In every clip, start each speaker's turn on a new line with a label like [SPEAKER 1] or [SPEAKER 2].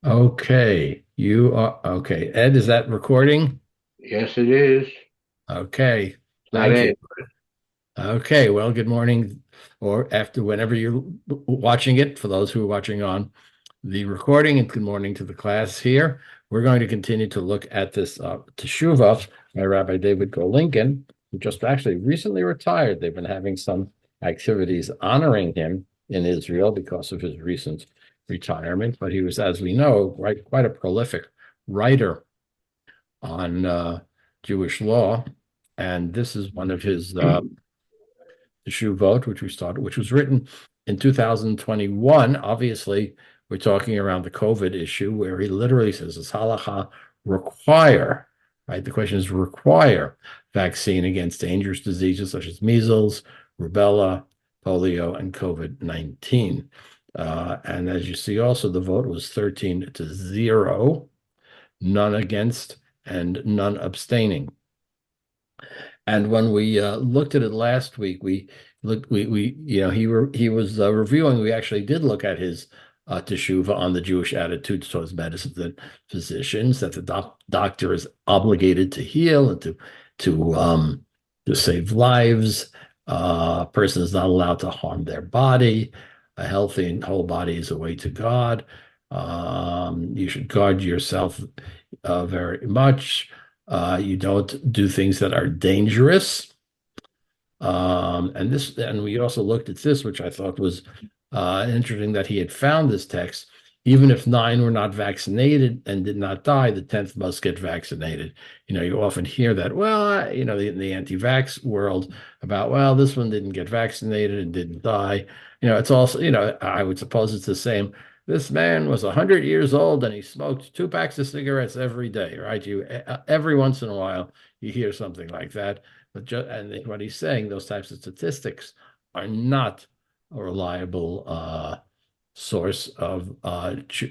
[SPEAKER 1] Okay, you are okay. Ed, is that recording?
[SPEAKER 2] Yes, it is. It's
[SPEAKER 1] Okay,
[SPEAKER 2] not
[SPEAKER 1] thank you.
[SPEAKER 2] Ed.
[SPEAKER 1] Okay, well, good morning, or after whenever you're watching it, for those who are watching on the recording, and good morning to the class here. We're going to continue to look at this Teshuvah by Rabbi David Golinkin, who just actually recently retired. They've been having some activities honoring him in Israel because of his recent retirement, but he was, as we know, quite a prolific writer on Jewish law, and this is one of his Teshuvot, which we started, which was written in 2021. Obviously, we're talking around the COVID issue, where he literally says, "Does halacha require?" Right? The question is, require vaccine against dangerous diseases such as measles, rubella, polio, and COVID-19. And as you see, also the vote was 13-0, none against, and none abstaining. And when we looked at it last week, he was reviewing. We actually did look at his teshuva on the Jewish attitudes towards medicine and physicians, that the doctor is obligated to heal and to save lives. A person is not allowed to harm their body. A healthy and whole body is a way to God. You should guard yourself very much. You don't do things that are dangerous. And we also looked at this, which I thought was interesting, that he had found this text. Even if nine were not vaccinated and did not die, the 10th must get vaccinated. You often hear that, well, in the anti-vax world about, well, this one didn't get vaccinated and didn't die. It's also, I would suppose it's the same. This man was 100 years old and he smoked 2 packs of cigarettes every day, right? Every once in a while you hear something like that. And what he's saying, those types of statistics are not a reliable source of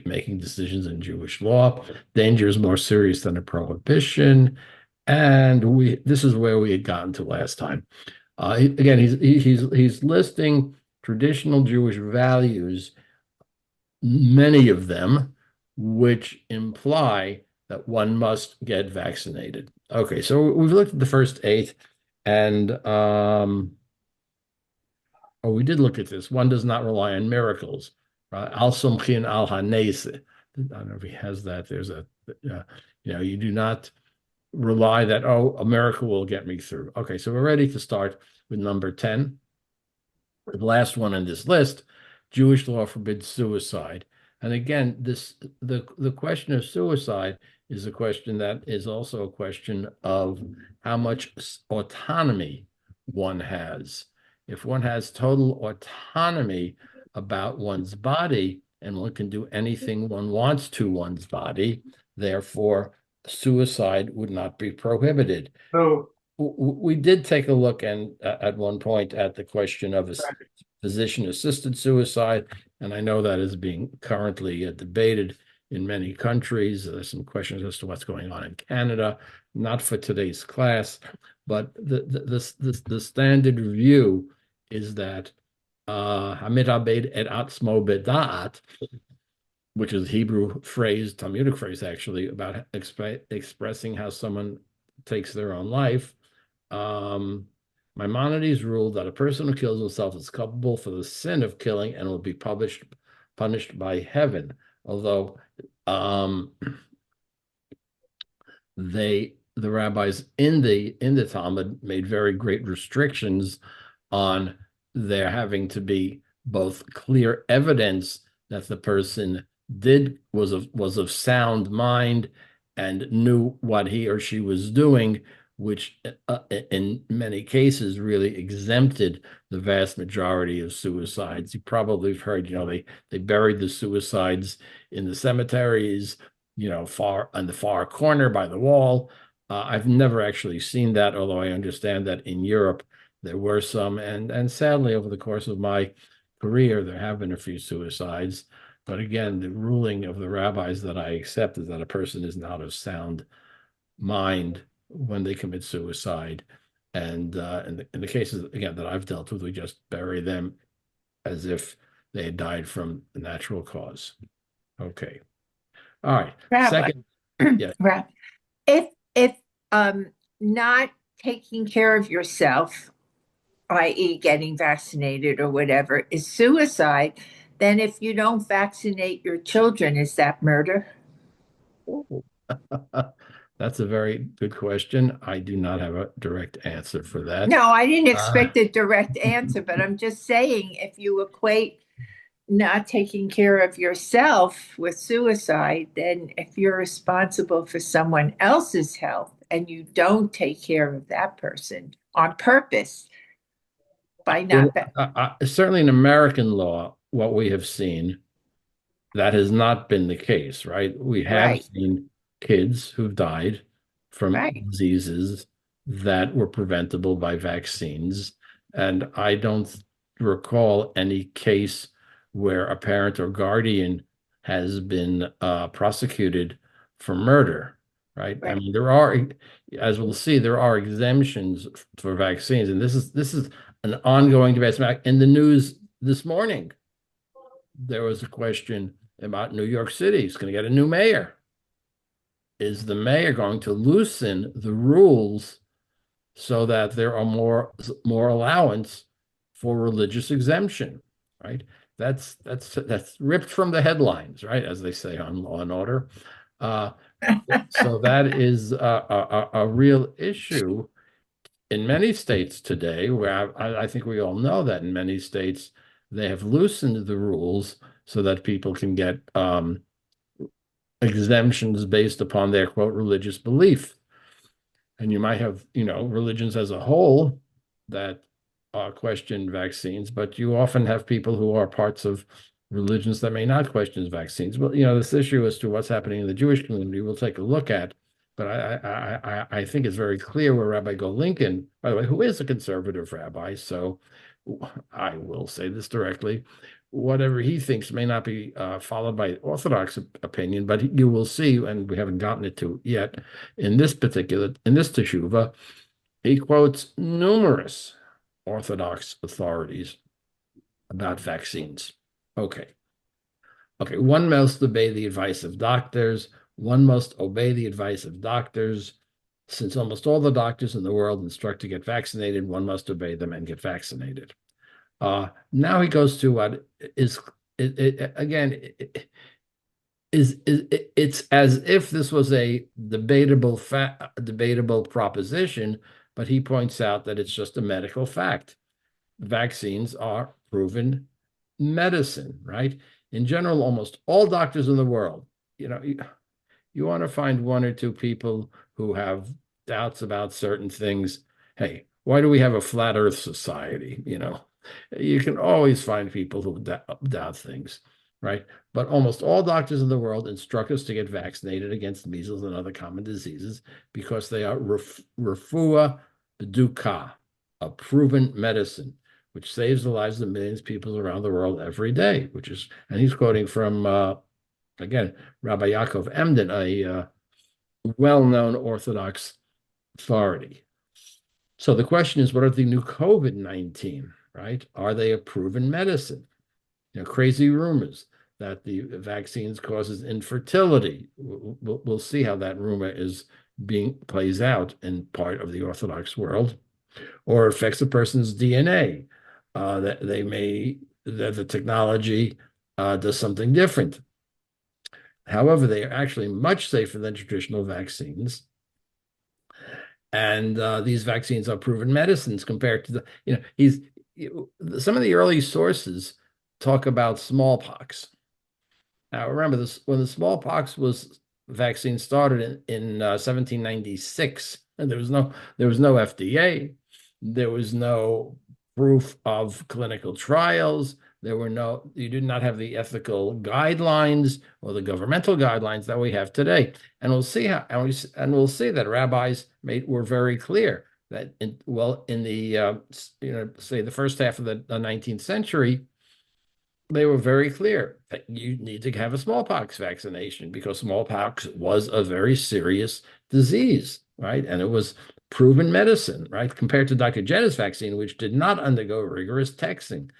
[SPEAKER 1] making decisions in Jewish law. Danger is more serious than a prohibition, and this is where we had gotten to last time. Again, he's listing traditional Jewish values, many of them, which imply that one must get vaccinated. Okay, so we've looked at the first eight, and oh, we did look at this. One does not rely on miracles. Al sumchin al hanes. I don't know if he has that. There's you do not rely that, oh, a miracle will get me through. Okay, so we're ready to start with number 10. The last one on this list, Jewish law forbids suicide. And again, the question of suicide is a question that is also a question of how much autonomy one has. If one has total autonomy about one's body and one can do anything one wants to one's body, therefore suicide would not be prohibited.
[SPEAKER 2] So,
[SPEAKER 1] We did take a look and at one point at the question of physician-assisted suicide, and I know that is being currently debated in many countries. There's some questions as to what's going on in Canada, not for today's class, but the standard view is that Hamid Abed et Atzmo Beda'at, which is a Hebrew phrase, Talmudic phrase actually, about expressing how someone takes their own life. Maimonides ruled that a person who kills himself is culpable for the sin of killing and will be punished by heaven. Although the rabbis in the Talmud made very great restrictions on there having to be both clear evidence that the person did was of sound mind and knew what he or she was doing, which in many cases really exempted the vast majority of suicides. You probably have heard, they buried the suicides in the cemeteries, far on the far corner by the wall. I've never actually seen that, although I understand that in Europe there were some, and sadly, over the course of my career, there have been a few suicides. But again, the ruling of the rabbis that I accept is that a person is not of sound mind when they commit suicide. And in the cases, again, that I've dealt with, we just bury them as if they had died from a natural cause. Okay. All right.
[SPEAKER 2] Rabbi,
[SPEAKER 1] Second, yeah.
[SPEAKER 2] Rabbi, if not taking care of yourself, i.e., getting vaccinated or whatever, is suicide, then if you don't vaccinate your children, is that murder?
[SPEAKER 1] That's a very good question. I do not have a direct answer for that.
[SPEAKER 2] No, I didn't
[SPEAKER 1] Uh,
[SPEAKER 2] expect a direct answer, but I'm just saying if you equate not taking care of yourself with suicide, then if you're responsible for someone else's health and you don't take care of that person on purpose by
[SPEAKER 1] well,
[SPEAKER 2] not,
[SPEAKER 1] certainly in American law, what we have seen, that has not been the case, right? We have
[SPEAKER 2] right,
[SPEAKER 1] seen kids who've died from
[SPEAKER 2] right,
[SPEAKER 1] diseases that were preventable by vaccines. And I don't recall any case where a parent or guardian has been prosecuted for murder, right? I
[SPEAKER 2] right.
[SPEAKER 1] mean, there are, as we'll see, there are exemptions for vaccines, and this is an ongoing debate. In the news this morning, there was a question about New York City. It's going to get a new mayor. Is the mayor going to loosen the rules so that there are more allowance for religious exemption? Right. That's ripped from the headlines, right? As they say on Law and Order. Uh, so that is a real issue in many states today, where I think we all know that in many states they have loosened the rules so that people can get exemptions based upon their quote religious belief. And you might have, religions as a whole that question vaccines, but you often have people who are parts of religions that may not question vaccines. Well, this issue as to what's happening in the Jewish community, we'll take a look at. But I think it's very clear where Rabbi Golinkin, by the way, who is a conservative rabbi, so I will say this directly, whatever he thinks may not be followed by Orthodox opinion, but you will see, and we haven't gotten it to yet, in this teshuva, he quotes numerous Orthodox authorities about vaccines. Okay. Okay. One must obey the advice of doctors. One must obey the advice of doctors. Since almost all the doctors in the world instruct to get vaccinated, one must obey them and get vaccinated. Now he goes to what is again it's as if this was a debatable proposition, but he points out that it's just a medical fact. Vaccines are proven medicine, right? In general, almost all doctors in the world, you want to find one or two people who have doubts about certain things. Hey, why do we have a flat Earth society? You can always find people who doubt things, right? But almost all doctors in the world instruct us to get vaccinated against measles and other common diseases because they are refuah b'duka, a proven medicine, which saves the lives of millions of people around the world every day, and he's quoting from, again, Rabbi Yaakov Emden, a well-known Orthodox authority. So the question is, what are the new COVID-19, right? Are they a proven medicine? Crazy rumors that the vaccines causes infertility. We'll see how that rumor plays out in part of the Orthodox world, or affects a person's DNA. That the technology does something different. However, they are actually much safer than traditional vaccines. And these vaccines are proven medicines compared to some of the early sources talk about smallpox. Now, remember this when the smallpox was vaccine started in 1796, and there was no FDA, there was no proof of clinical trials. You did not have the ethical guidelines or the governmental guidelines that we have today. And we'll see that rabbis were very clear that in the say the first half of the 19th century, they were very clear that you need to have a smallpox vaccination because smallpox was a very serious disease, right? And it was proven medicine, right? Compared to Dr. Jenner's vaccine, which did not undergo rigorous testing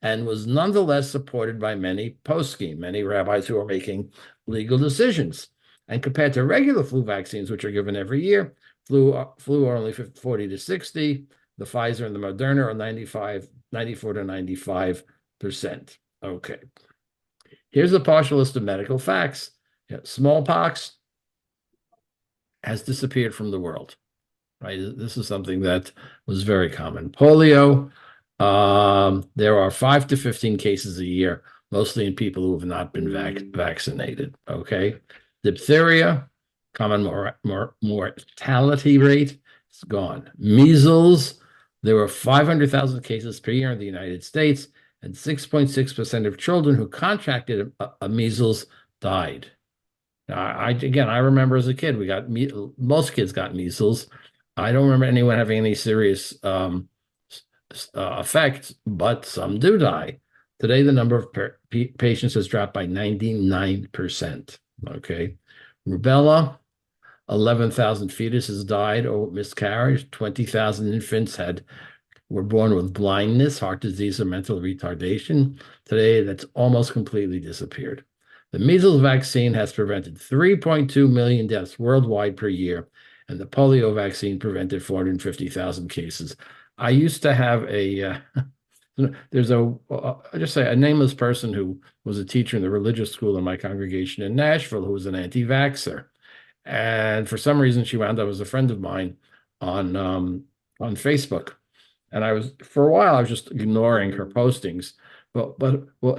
[SPEAKER 1] and was nonetheless supported by many poskim, many rabbis who are making legal decisions. And compared to regular flu vaccines, which are given every year, flu are only 40 to 60. The Pfizer and the Moderna are 94 to 95%. Okay. Here's a partial list of medical facts. Yeah, smallpox has disappeared from the world, right? This is something that was very common. Polio, there are 5 to 15 cases a year, mostly in people who have not been vaccinated. Okay. Diphtheria, common mortality rate, it's gone. Measles, there were 500,000 cases per year in the United States, and 6.6% of children who contracted a measles died. Now, I remember as a kid, most kids got measles. I don't remember anyone having any serious effects, but some do die. Today, the number of patients has dropped by 99%. Okay. Rubella, 11,000 fetuses died or miscarriage. 20,000 infants were born with blindness, heart disease, or mental retardation. Today, that's almost completely disappeared. The measles vaccine has prevented 3.2 million deaths worldwide per year, and the polio vaccine prevented 450,000 cases. I used to have there's just say a nameless person who was a teacher in the religious school in my congregation in Nashville who was an anti-vaxxer. And for some reason, she wound up as a friend of mine on Facebook. And for a while, I was just ignoring her postings. Well,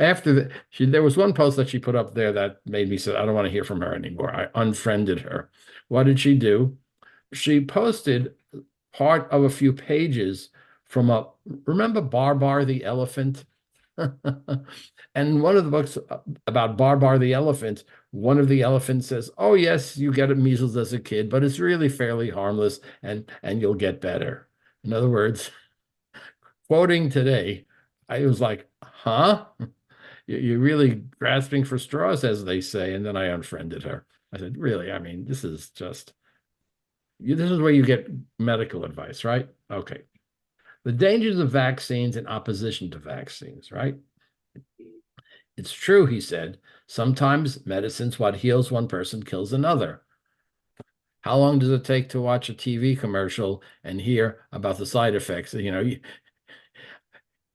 [SPEAKER 1] after there was one post that she put up there that made me say, I don't want to hear from her anymore. I unfriended her. What did she do? She posted part of a few pages from remember Barbar the elephant? And one of the books about Barbar the elephant, one of the elephants says, "Oh yes, you get measles as a kid, but it's really fairly harmless, and you'll get better." In other words, quoting today, I was like, "Huh? You're really grasping for straws, as they say." And then I unfriended her. I said, "Really? I mean, this is where you get medical advice, right?" Okay. The dangers of vaccines and opposition to vaccines, right? It's true, he said. Sometimes medicine's what heals one person kills another. How long does it take to watch a TV commercial and hear about the side effects? I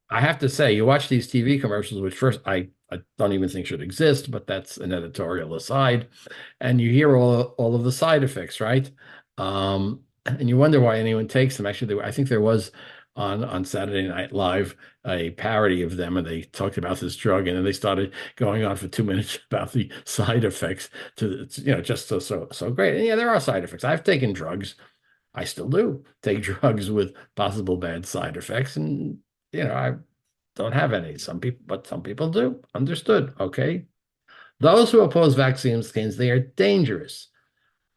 [SPEAKER 1] have to say, you watch these TV commercials, which first I don't even think should exist, but that's an editorial aside, and you hear all of the side effects, right? And you wonder why anyone takes them. Actually, I think there was on Saturday Night Live a parody of them, and they talked about this drug, and then they started going on for 2 minutes about the side effects just so great. And yeah, there are side effects. I've taken drugs. I still do take drugs with possible bad side effects, and I don't have any. But some people do. Understood. Okay. Those who oppose vaccines, they are dangerous.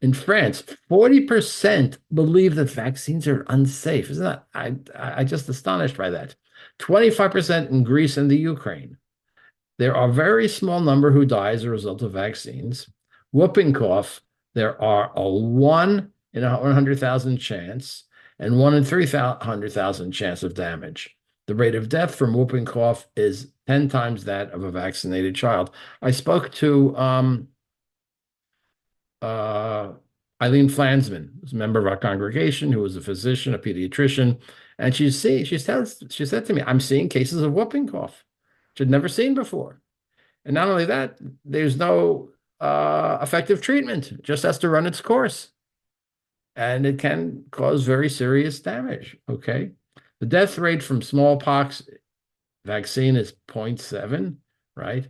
[SPEAKER 1] In France, 40% believe that vaccines are unsafe. Isn't that? I just astonished by that. 25% in Greece and the Ukraine. There are a very small number who die as a result of vaccines. Whooping cough, there are a 1 in 100,000 chance and 1 in 300,000 chance of damage. The rate of death from whooping cough is 10 times that of a vaccinated child. I spoke to Eileen Flansman, who's a member of our congregation, who was a physician, a pediatrician, and she said to me, "I'm seeing cases of whooping cough, which I'd never seen before. And not only that, there's no effective treatment; it just has to run its course, and it can cause very serious damage." Okay, the death rate from smallpox vaccine is 0.7, right?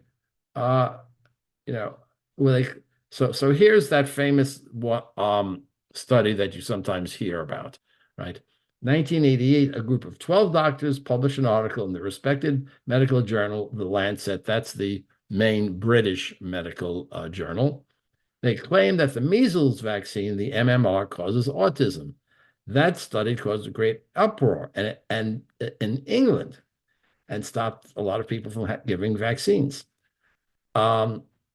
[SPEAKER 1] You know, like so here's that famous study that you sometimes hear about, right? 1988, a group of 12 doctors published an article in the respected medical journal, The Lancet. That's the main British medical journal. They claim that the measles vaccine, the MMR, causes autism. That study caused a great uproar and in England and stopped a lot of people from giving vaccines.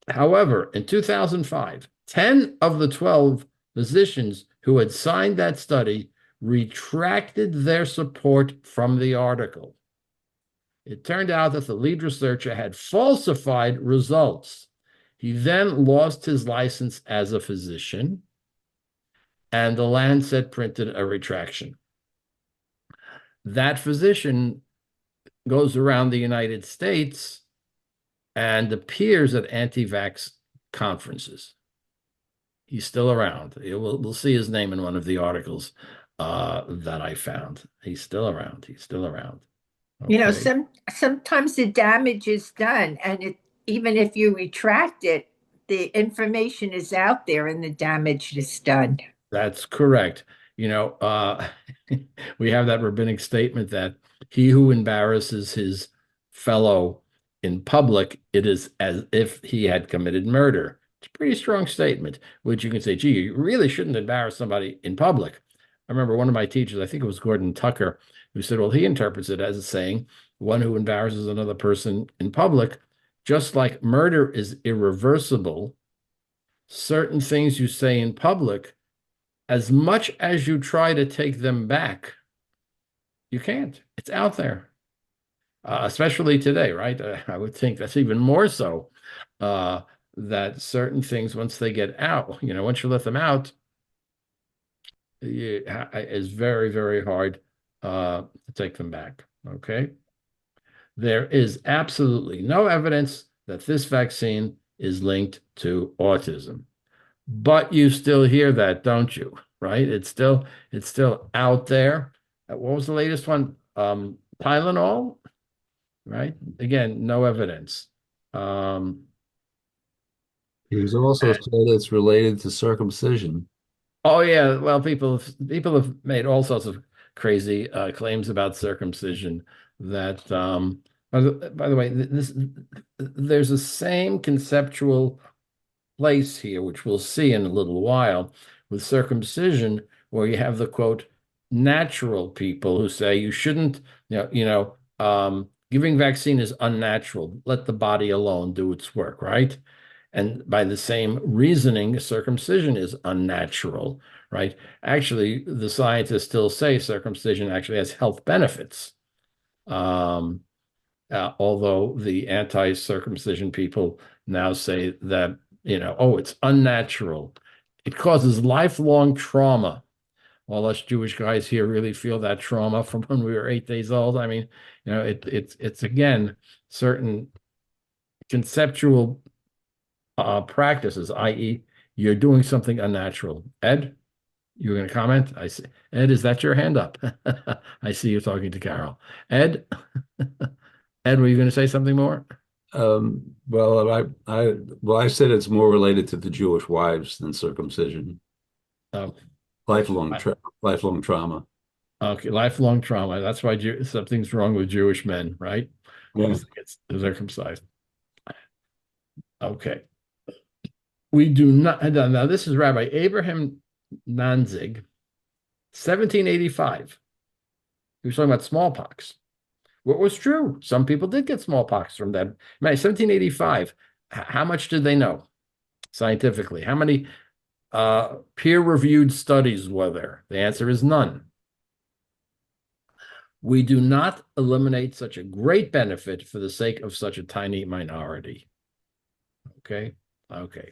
[SPEAKER 1] However, in 2005, 10 of the 12 physicians who had signed that study retracted their support from the article. It turned out that the lead researcher had falsified results. He then lost his license as a physician, and the Lancet printed a retraction. That physician goes around the United States and appears at anti-vax conferences. He's still around. We'll see his name in one of the articles that I found. He's still around. He's still around. Okay.
[SPEAKER 2] Sometimes the damage is done, and even if you retract it, the information is out there and the damage is done.
[SPEAKER 1] That's correct. We have that rabbinic statement that he who embarrasses his fellow in public, it is as if he had committed murder. It's a pretty strong statement, which you can say, gee, you really shouldn't embarrass somebody in public. I remember one of my teachers, I think it was Gordon Tucker, who said, well, he interprets it as saying one who embarrasses another person in public, just like murder is irreversible, certain things you say in public, as much as you try to take them back, you can't. It's out there, especially today, right? I would think that's even more so, that certain things, once they get out, once you let them out, it's very, very hard to take them back. Okay. There is absolutely no evidence that this vaccine is linked to autism. But you still hear that, don't you? Right? It's still out there. What was the latest one? Tylenol, right? Again, no evidence.
[SPEAKER 3] He was also said it's related to circumcision.
[SPEAKER 1] Oh yeah, well, people have made all sorts of crazy claims about circumcision. That, by the way, there's the same conceptual place here, which we'll see in a little while, with circumcision, where you have the quote natural people who say you shouldn't, giving vaccine is unnatural. Let the body alone do its work, right? And by the same reasoning, circumcision is unnatural, right? Actually, the scientists still say circumcision actually has health benefits. Although the anti-circumcision people now say that, oh, it's unnatural. It causes lifelong trauma. All us Jewish guys here really feel that trauma from when we were 8 days old. I mean, it's again certain conceptual practices, i.e., you're doing something unnatural. Ed, you were going to comment? I see. Ed, is that your hand up? I see you talking to Carol. Ed, Ed, were you going to say something more?
[SPEAKER 3] I said it's more related to the Jewish wives than circumcision.
[SPEAKER 1] Oh,
[SPEAKER 3] Lifelong trauma.
[SPEAKER 1] okay, lifelong trauma. That's why something's wrong with Jewish men, right?
[SPEAKER 3] Yeah.
[SPEAKER 1] Because they get circumcised. Okay. We do not. Now, this is Rabbi Abraham Nanzig, 1785. He was talking about smallpox. What was true? Some people did get smallpox from that. 1785. How much did they know scientifically? How many peer-reviewed studies were there? The answer is none. We do not eliminate such a great benefit for the sake of such a tiny minority. Okay? Okay.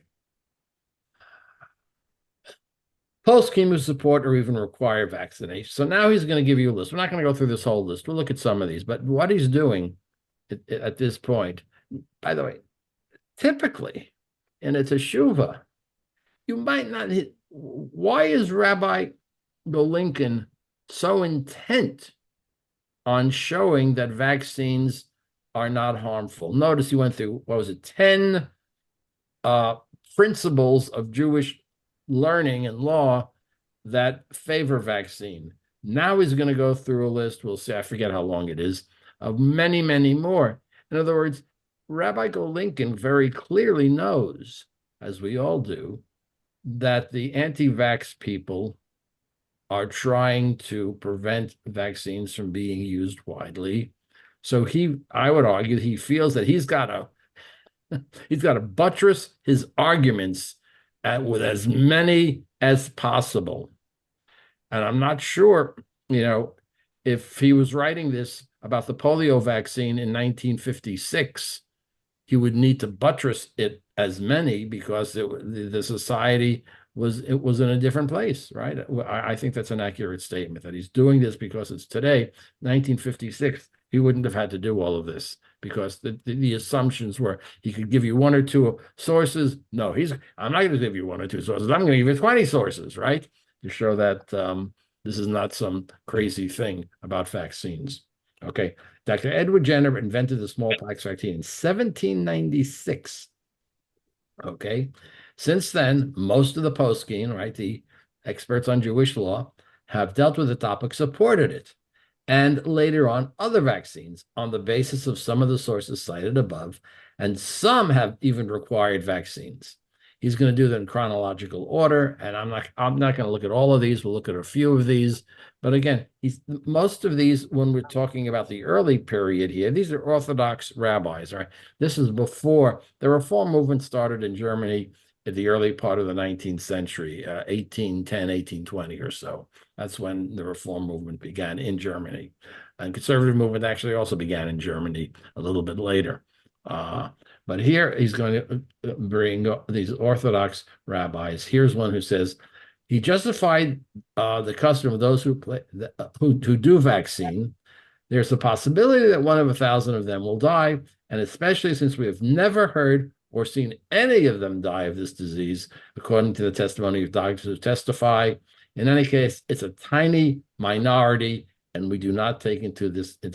[SPEAKER 1] Post-chemo support or even require vaccination. So now he's going to give you a list. We're not going to go through this whole list. We'll look at some of these. But what he's doing at this point, by the way, typically in a teshuva, you might not hit. Why is Rabbi Golinkin so intent on showing that vaccines are not harmful? Notice he went through, what was it, 10 principles of Jewish learning and law that favor vaccine. Now he's going to go through a list, we'll see, I forget how long it is, of many, many more. In other words, Rabbi Golinkin very clearly knows, as we all do, that the anti-vax people are trying to prevent vaccines from being used widely. So I would argue, he feels that he's got to buttress his arguments with as many as possible. And I'm not sure, if he was writing this about the polio vaccine in 1956, he would need to buttress it as many because the society was in a different place, right? I think that's an accurate statement that he's doing this because it's today, 1956. He wouldn't have had to do all of this because the assumptions were he could give you one or two sources. No, I'm not going to give you one or two sources. I'm going to give you 20 sources, right? To show that this is not some crazy thing about vaccines. Okay. Dr. Edward Jenner invented the smallpox vaccine in 1796. Okay. Since then, most of the poskim, right, the experts on Jewish law, have dealt with the topic, supported it, and later on other vaccines on the basis of some of the sources cited above, and some have even required vaccines. He's going to do that in chronological order, and I'm not going to look at all of these. We'll look at a few of these. But again, most of these, when we're talking about the early period here, these are Orthodox rabbis, right? This is before the Reform movement started in Germany in the early part of the 19th century, 1810, 1820 or so. That's when the Reform movement began in Germany. And conservative movement actually also began in Germany a little bit later. But here he's going to bring these Orthodox rabbis. Here's one who says he justified the custom of those who do vaccine. There's a possibility that 1 of 1,000 of them will die, and especially since we have never heard or seen any of them die of this disease, according to the testimony of doctors who testify. In any case, it's a tiny minority, and we do not take into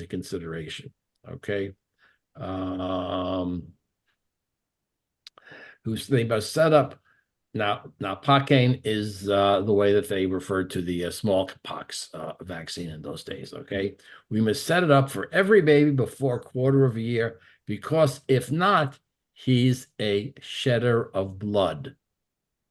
[SPEAKER 1] consideration. Okay. They must set up now. Pacain is the way that they referred to the smallpox vaccine in those days. Okay, we must set it up for every baby before a quarter of a year, because if not, he's a shedder of blood.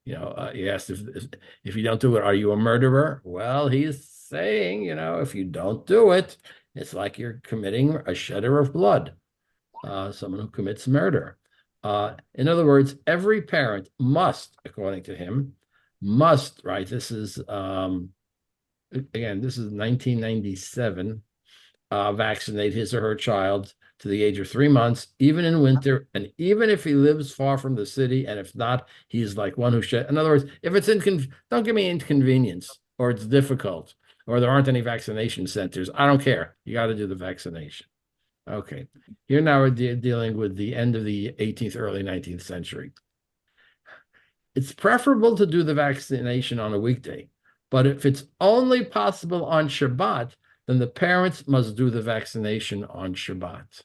[SPEAKER 1] He asked if you don't do it, are you a murderer? Well, he's saying, if you don't do it, it's like you're committing a shedder of blood, someone who commits murder. In other words, every parent must, according to him, right? This is, again, this is 1997, vaccinate his or her child to the age of 3 months, even in winter, and even if he lives far from the city, and if not, he's like one who should. In other words, if it's don't give me inconvenience, or it's difficult, or there aren't any vaccination centers. I don't care. You got to do the vaccination. Okay. Here now we're dealing with the end of the 18th, early 19th century. It's preferable to do the vaccination on a weekday, but if it's only possible on Shabbat, then the parents must do the vaccination on Shabbat.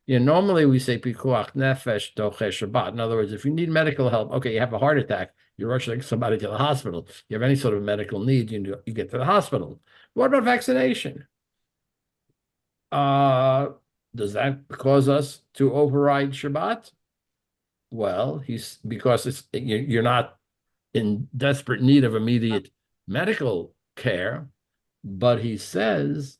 [SPEAKER 1] Normally we say pikuach nefesh doche Shabbat. In other words, if you need medical help, okay, you have a heart attack, you're rushing somebody to the hospital. You have any sort of medical need, you get to the hospital. What about vaccination? Does that cause us to override Shabbat? Well, because you're not in desperate need of immediate medical care, but he says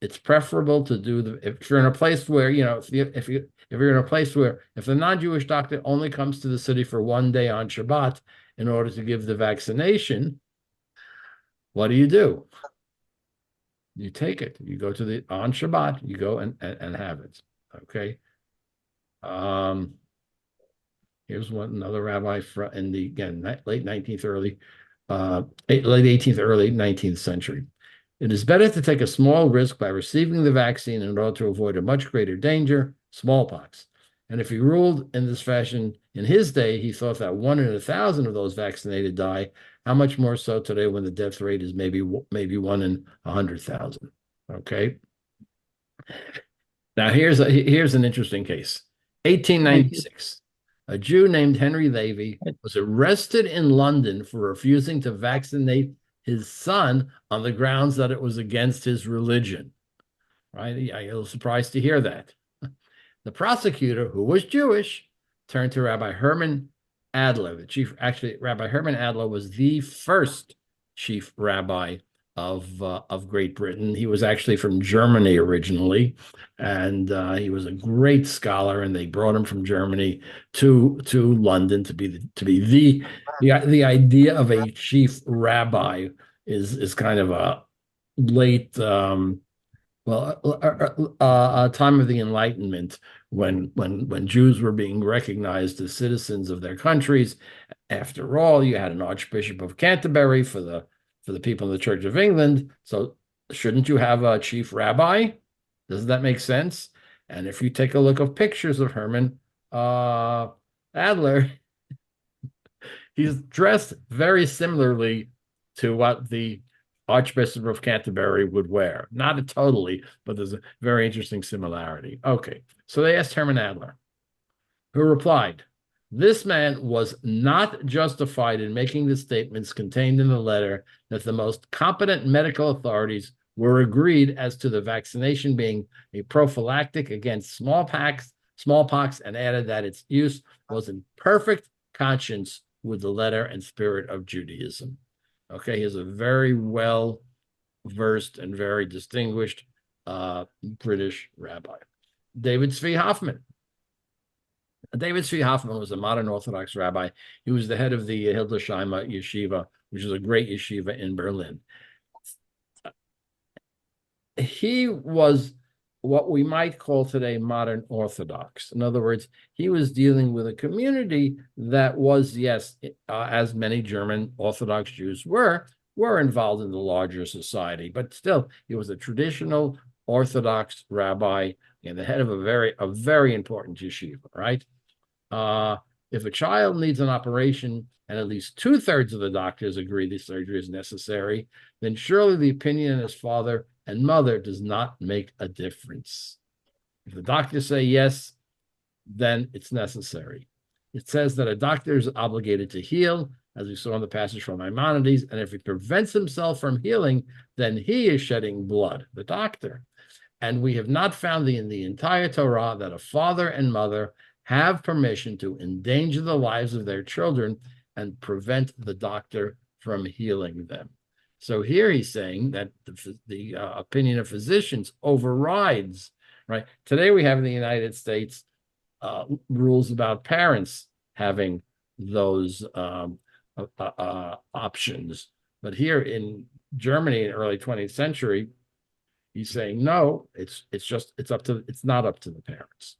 [SPEAKER 1] it's preferable to do if you're in a place where, if you're in a place where if the non-Jewish doctor only comes to the city for 1 day on Shabbat in order to give the vaccination, what do? You take it. You go to on Shabbat, you go and have it. Okay. Here's another rabbi in the, again, late 18th, early 19th century. It is better to take a small risk by receiving the vaccine in order to avoid a much greater danger, smallpox. And if he ruled in this fashion in his day, he thought that 1 in 1,000 of those vaccinated die. How much more so today when the death rate is maybe 1 in 100,000? Okay. Now here's an interesting case. 1896. A Jew named Henry Levy was arrested in London for refusing to vaccinate his son on the grounds that it was against his religion. Right? I'm a little surprised to hear that. The prosecutor, who was Jewish, turned to Rabbi Herman Adler, the chief. Actually, Rabbi Herman Adler was the first chief rabbi of Great Britain. He was actually from Germany originally, and he was a great scholar. And they brought him from Germany to London to be the idea of a chief rabbi is kind of a late Well, time of the Enlightenment, when Jews were being recognized as citizens of their countries. After all, you had an Archbishop of Canterbury for the people in the Church of England. So shouldn't you have a chief rabbi? Doesn't that make sense? And if you take a look of pictures of Herman Adler, he's dressed very similarly to what the Archbishop of Canterbury would wear. Not totally, but there's a very interesting similarity. Okay, so they asked Herman Adler, who replied, "This man was not justified in making the statements contained in the letter that the most competent medical authorities were agreed as to the vaccination being a prophylactic against smallpox, and added that its use was in perfect conscience with the letter and spirit of Judaism." Okay, he's a very well versed and very distinguished British rabbi. David Zvi Hoffman. David Zvi Hoffman was a modern Orthodox rabbi. He was the head of the Hildesheimer Yeshiva, which is a great yeshiva in Berlin. He was what we might call today modern Orthodox. In other words, he was dealing with a community that was, yes, as many German Orthodox Jews were involved in the larger society, but still, he was a traditional Orthodox rabbi and the head of a very important yeshiva, right? If a child needs an operation and at least 2/3 of the doctors agree the surgery is necessary, then surely the opinion of his father and mother does not make a difference. If the doctors say yes, then it's necessary. It says that a doctor is obligated to heal, as we saw in the passage from Maimonides, and if he prevents himself from healing, then he is shedding blood, the doctor. And we have not found in the entire Torah that a father and mother have permission to endanger the lives of their children and prevent the doctor from healing them. So here he's saying that the opinion of physicians overrides, right? Today we have in the United States rules about parents having those options. But here in Germany in the early 20th century, he's saying, no, it's not up to the parents.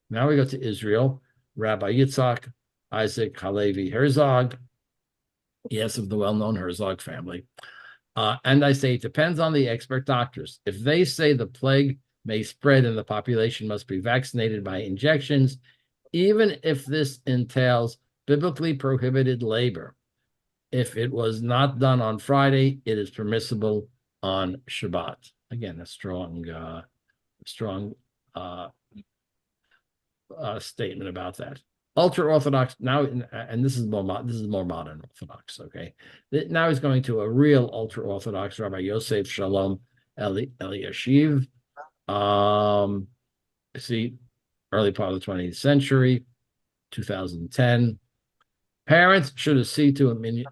[SPEAKER 1] Now we go to Israel. Rabbi Yitzhak Isaac Halevi Herzog, yes, of the well-known Herzog family. And I say it depends on the expert doctors. If they say the plague may spread and the population must be vaccinated by injections, even if this entails biblically prohibited labor, if it was not done on Friday, it is permissible on Shabbat. Again, a strong statement about that. Ultra-Orthodox now, and this is more modern Orthodox. Okay, now he's going to a real ultra-Orthodox Rabbi Yosef Shalom Eliashiv. See, early part of the 20th century, 2010. Parents should accede to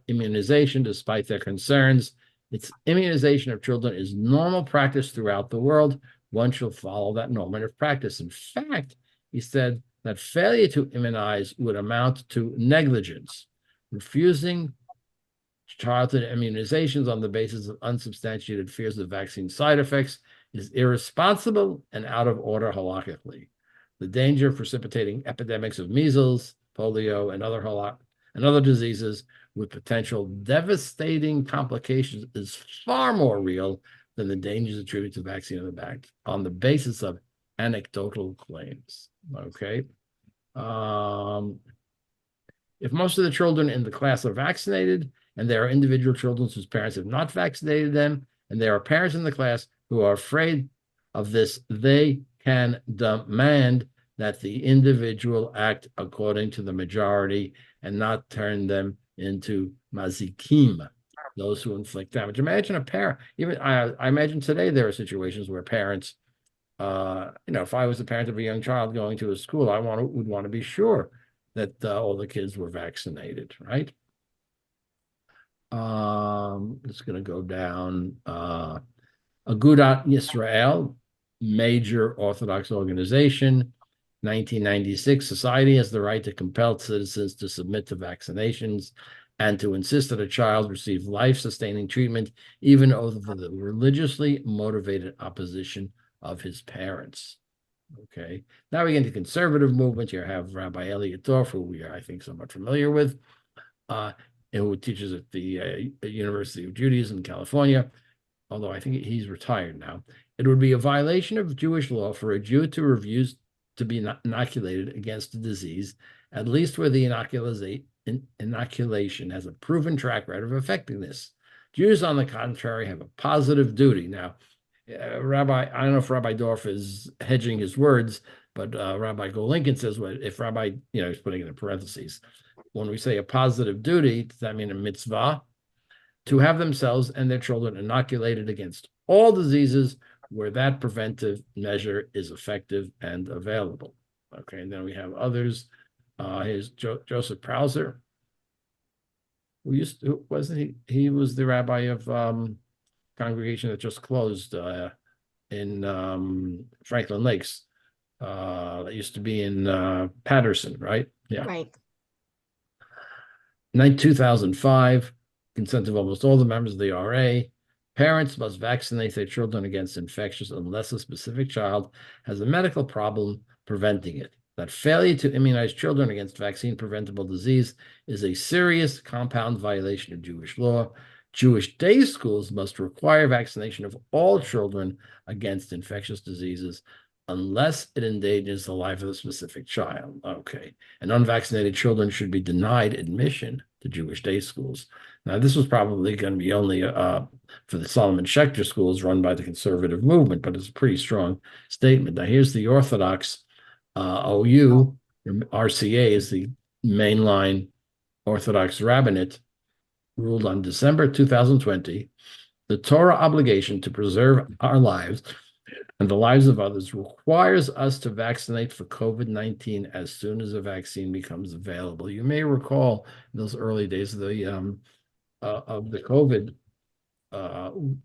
[SPEAKER 1] immunization despite their concerns. Its immunization of children is normal practice throughout the world. One should follow that normative practice. In fact, he said that failure to immunize would amount to negligence. Refusing childhood immunizations on the basis of unsubstantiated fears of vaccine side effects is irresponsible and out of order halakhically. The danger of precipitating epidemics of measles, polio, and other diseases with potential devastating complications is far more real than the dangers attributed to vaccine on the basis of anecdotal claims. Okay. If most of the children in the class are vaccinated, and there are individual children whose parents have not vaccinated them, and there are parents in the class who are afraid of this, they can demand that the individual act according to the majority and not turn them into mazikim, those who inflict damage. Imagine a parent, even I imagine today there are situations where parents, if I was the parent of a young child going to a school, would want to be sure that all the kids were vaccinated, right? It's going to go down. Agudat Yisrael, major Orthodox organization, 1996. Society has the right to compel citizens to submit to vaccinations and to insist that a child receive life-sustaining treatment, even over the religiously motivated opposition of his parents. Okay, now we get into conservative movement. You have Rabbi Elliot Dorff, who we are, I think, somewhat familiar with, and who teaches at the University of Judaism in California, although I think he's retired now. It would be a violation of Jewish law for a Jew to refuse to be inoculated against a disease, at least where the inoculation has a proven track record of effectiveness. Jews, on the contrary, have a positive duty. Now, Rabbi, I don't know if Rabbi Dorff is hedging his words, but Rabbi Golinkin says, well, if Rabbi, he's putting it in parentheses, when we say a positive duty, does that mean a mitzvah? To have themselves and their children inoculated against all diseases where that preventive measure is effective and available. Okay, and then we have others. Here's Joseph Prauser, wasn't he? He was the rabbi of congregation that just closed in Franklin Lakes. That used to be in Patterson, right? Yeah.
[SPEAKER 4] Right.
[SPEAKER 1] 2005, consent of almost all the members of the RA. Parents must vaccinate their children against infections unless a specific child has a medical problem preventing it. That failure to immunize children against vaccine-preventable disease is a serious compound violation of Jewish law. Jewish day schools must require vaccination of all children against infectious diseases unless it endangers the life of a specific child. Okay. And unvaccinated children should be denied admission to Jewish day schools. Now, this was probably going to be only for the Solomon Schechter schools run by the conservative movement, but it's a pretty strong statement. Now, here's the Orthodox OU, RCA is the mainline Orthodox rabbinate, ruled on December 2020, the Torah obligation to preserve our lives and the lives of others requires us to vaccinate for COVID-19 as soon as a vaccine becomes available. You may recall in those early days of the COVID,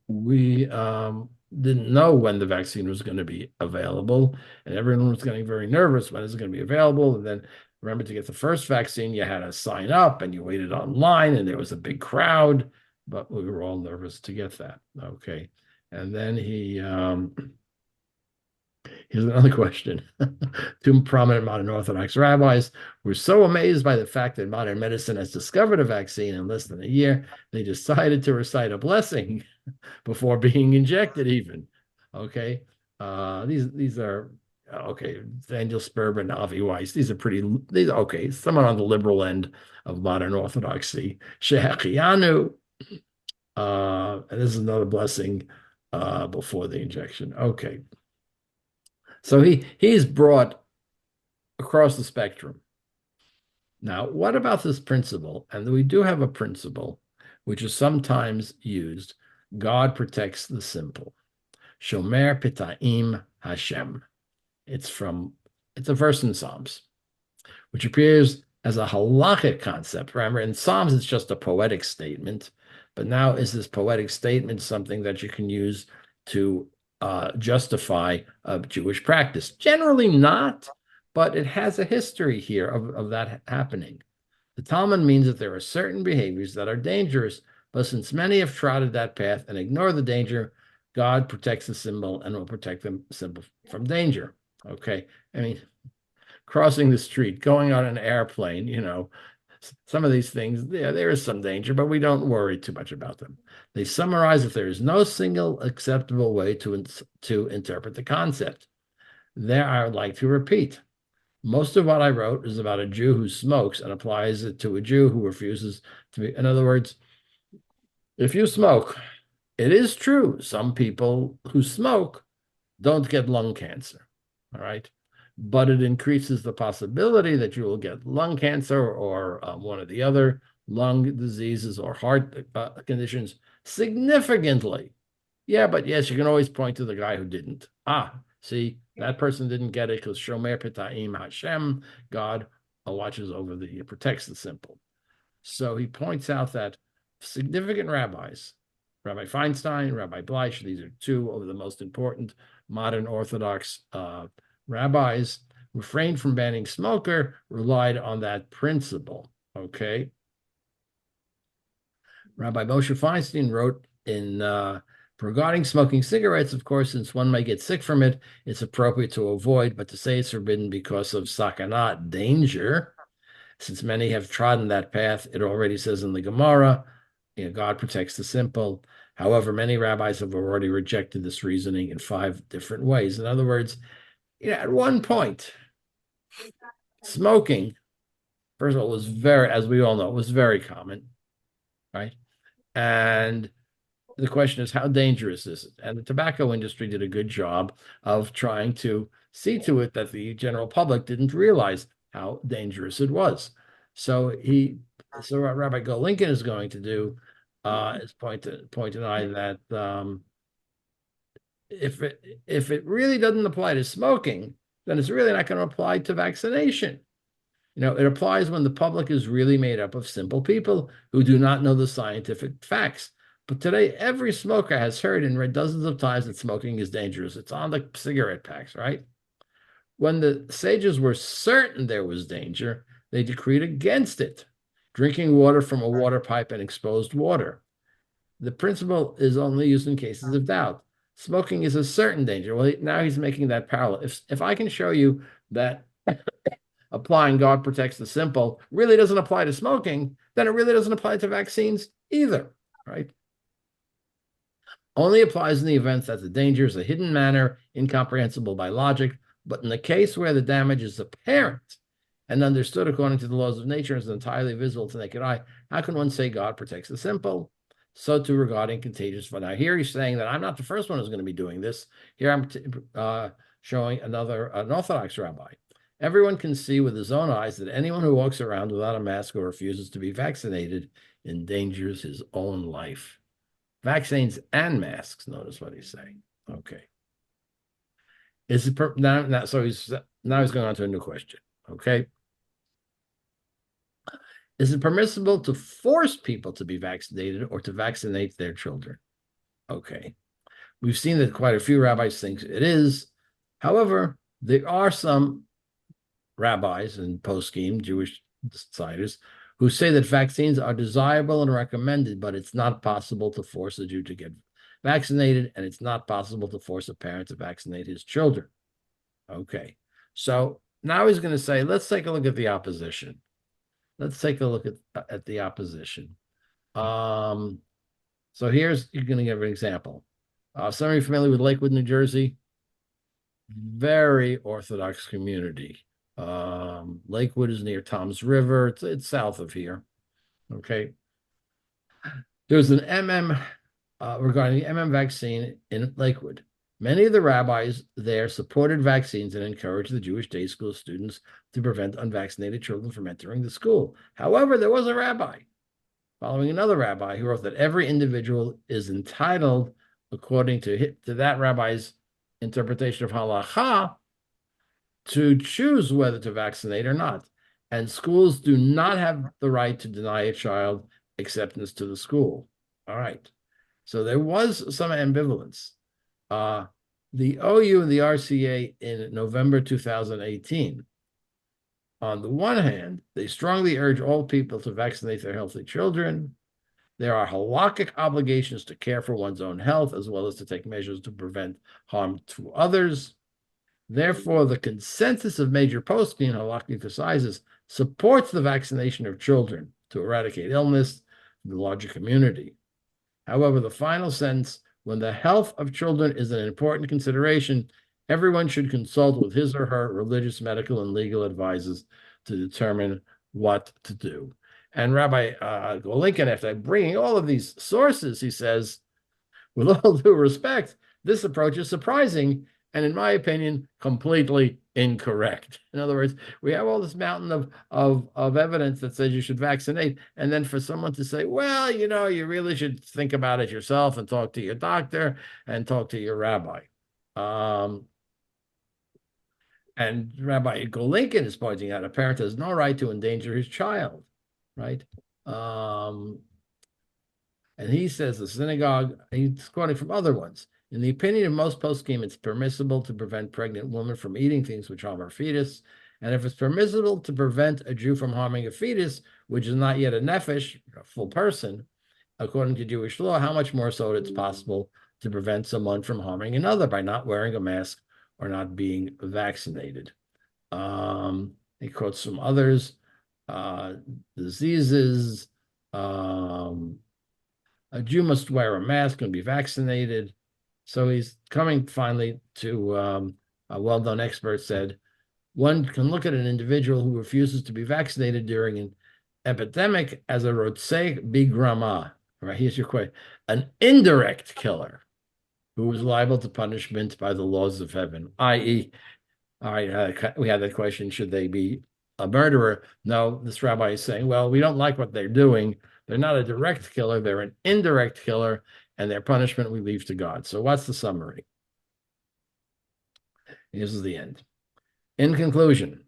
[SPEAKER 1] we didn't know when the vaccine was going to be available, and everyone was getting very nervous when it's going to be available. And then remember, to get the first vaccine, you had to sign up and you waited online and there was a big crowd, but we were all nervous to get that. Okay. And then here's another question. Two prominent modern Orthodox rabbis were so amazed by the fact that modern medicine has discovered a vaccine in less than a year, they decided to recite a blessing before being injected even. Okay. These are, okay, Daniel Sperber and Avi Weiss. These are okay, someone on the liberal end of modern Orthodoxy. Shehechianu. And this is another blessing before the injection. Okay. So he's brought across the spectrum. Now, what about this principle? And we do have a principle which is sometimes used. God protects the simple. Shomer Pitaim Hashem. It's a verse in Psalms, which appears as a halakhic concept. Remember, in Psalms, it's just a poetic statement. But now is this poetic statement something that you can use to justify a Jewish practice? Generally not, but it has a history here of that happening. The Talmud means that there are certain behaviors that are dangerous, but since many have trotted that path and ignore the danger, God protects the symbol and will protect the symbol from danger. Okay, I mean, crossing the street, going on an airplane, some of these things, yeah, there is some danger, but we don't worry too much about them. They summarize that there is no single acceptable way to interpret the concept. There, I would like to repeat. Most of what I wrote is about a Jew who smokes and applies it to a Jew who refuses to be. In other words, if you smoke, it is true some people who smoke don't get lung cancer, all right? But it increases the possibility that you will get lung cancer or one of the other lung diseases or heart conditions significantly. Yeah, but yes, you can always point to the guy who didn't. See, that person didn't get it because Shomer Pitaim Hashem, God watches over protects the simple. So he points out that significant rabbis, Rabbi Feinstein, Rabbi Bleich, these are two of the most important modern Orthodox rabbis, refrained from banning smoker, relied on that principle. Okay. Rabbi Moshe Feinstein wrote in regarding smoking cigarettes, of course, since one may get sick from it, it's appropriate to avoid, but to say it's forbidden because of sakanat, danger, since many have trodden that path, it already says in the Gemara, God protects the simple. However, many rabbis have already rejected this reasoning in 5 different ways. In other words, at one point, smoking, first of all, was very, as we all know, was very common, right? And the question is, how dangerous is it? And the tobacco industry did a good job of trying to see to it that the general public didn't realize how dangerous it was. So what Rabbi Golinkin is going to do is point out that if it really doesn't apply to smoking, then it's really not going to apply to vaccination. It applies when the public is really made up of simple people who do not know the scientific facts. But today, every smoker has heard and read dozens of times that smoking is dangerous. It's on the cigarette packs, right? When the sages were certain there was danger, they decreed against it, drinking water from a water pipe and exposed water. The principle is only used in cases of doubt. Smoking is a certain danger. Well, now he's making that parallel. If I can show you that applying God protects the simple really doesn't apply to smoking, then it really doesn't apply to vaccines either, right? Only applies in the event that the danger is a hidden manner, incomprehensible by logic, but in the case where the damage is apparent and understood according to the laws of nature and is entirely visible to the naked eye, how can one say God protects the simple? So too regarding contagious. Now here he's saying that I'm not the first one who's going to be doing this. Here I'm showing an Orthodox rabbi. Everyone can see with his own eyes that anyone who walks around without a mask or refuses to be vaccinated endangers his own life. Vaccines and masks, notice what he's saying. Okay. Is it so he's going on to a new question. Okay. Is it permissible to force people to be vaccinated or to vaccinate their children? Okay. We've seen that quite a few rabbis think it is. However, there are some rabbis and poskim, Jewish deciders, who say that vaccines are desirable and recommended, but it's not possible to force a Jew to get vaccinated, and it's not possible to force a parent to vaccinate his children. Okay, so now he's going to say, let's take a look at the opposition. Let's take a look at the opposition. So you're going to give an example. Some of you familiar with Lakewood, New Jersey? Very Orthodox community. Lakewood is near Toms River. It's south of here. Okay. There's an regarding the vaccine in Lakewood. Many of the rabbis there supported vaccines and encouraged the Jewish day school students to prevent unvaccinated children from entering the school. However, there was a rabbi following another rabbi who wrote that every individual is entitled, according to that rabbi's interpretation of halacha, to choose whether to vaccinate or not. And schools do not have the right to deny a child acceptance to the school. All right. So there was some ambivalence. The OU and the RCA in November 2018, on the one hand, they strongly urge all people to vaccinate their healthy children. There are halakhic obligations to care for one's own health, as well as to take measures to prevent harm to others. Therefore, the consensus of major poskim halakhic emphasizes supports the vaccination of children to eradicate illness in the larger community. However, the final sentence, when the health of children is an important consideration, everyone should consult with his or her religious, medical, and legal advisors to determine what to do. And Rabbi Golinkin, after bringing all of these sources, he says, with all due respect, this approach is surprising and, in my opinion, completely incorrect. In other words, we have all this mountain of evidence that says you should vaccinate, and then for someone to say, well, you really should think about it yourself and talk to your doctor and talk to your rabbi. And Rabbi Golinkin is pointing out a parent has no right to endanger his child, right? And he says the synagogue, he's quoting from other ones. In the opinion of most poskim, it's permissible to prevent pregnant women from eating things which harm her fetus. And if it's permissible to prevent a Jew from harming a fetus, which is not yet a nefesh, a full person, according to Jewish law, how much more so it's possible to prevent someone from harming another by not wearing a mask or not being vaccinated. He quotes from others, diseases. A Jew must wear a mask and be vaccinated. So he's coming finally to a well-known expert said, one can look at an individual who refuses to be vaccinated during an epidemic as a rotzeh bigrama. Right, here's your question. An indirect killer who is liable to punishment by the laws of heaven, i.e., all right, we had that question, should they be a murderer? No, this rabbi is saying, well, we don't like what they're doing. They're not a direct killer, they're an indirect killer, and their punishment we leave to God. So what's the summary? This is the end. In conclusion,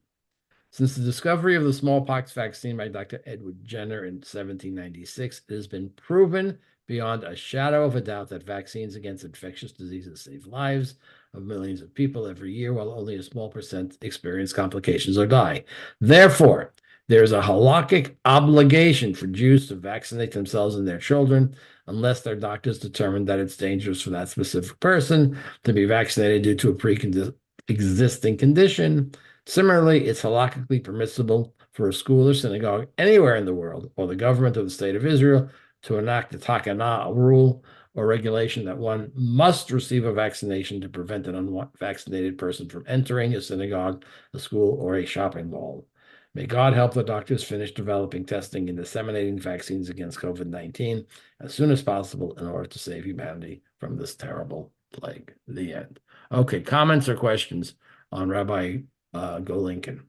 [SPEAKER 1] since the discovery of the smallpox vaccine by Dr. Edward Jenner in 1796, it has been proven beyond a shadow of a doubt that vaccines against infectious diseases save lives of millions of people every year, while only a small percent experience complications or die. Therefore, there is a halakhic obligation for Jews to vaccinate themselves and their children unless their doctors determine that it's dangerous for that specific person to be vaccinated due to a pre-existing condition. Similarly, it's halakhically permissible for a school or synagogue anywhere in the world or the government of the state of Israel to enact a takana, a rule or regulation that one must receive a vaccination to prevent an unvaccinated person from entering a synagogue, a school, or a shopping mall. May God help the doctors finish developing, testing, and disseminating vaccines against COVID-19 as soon as possible in order to save humanity from this terrible plague. The end. Okay, comments or questions on Rabbi Go Lincoln?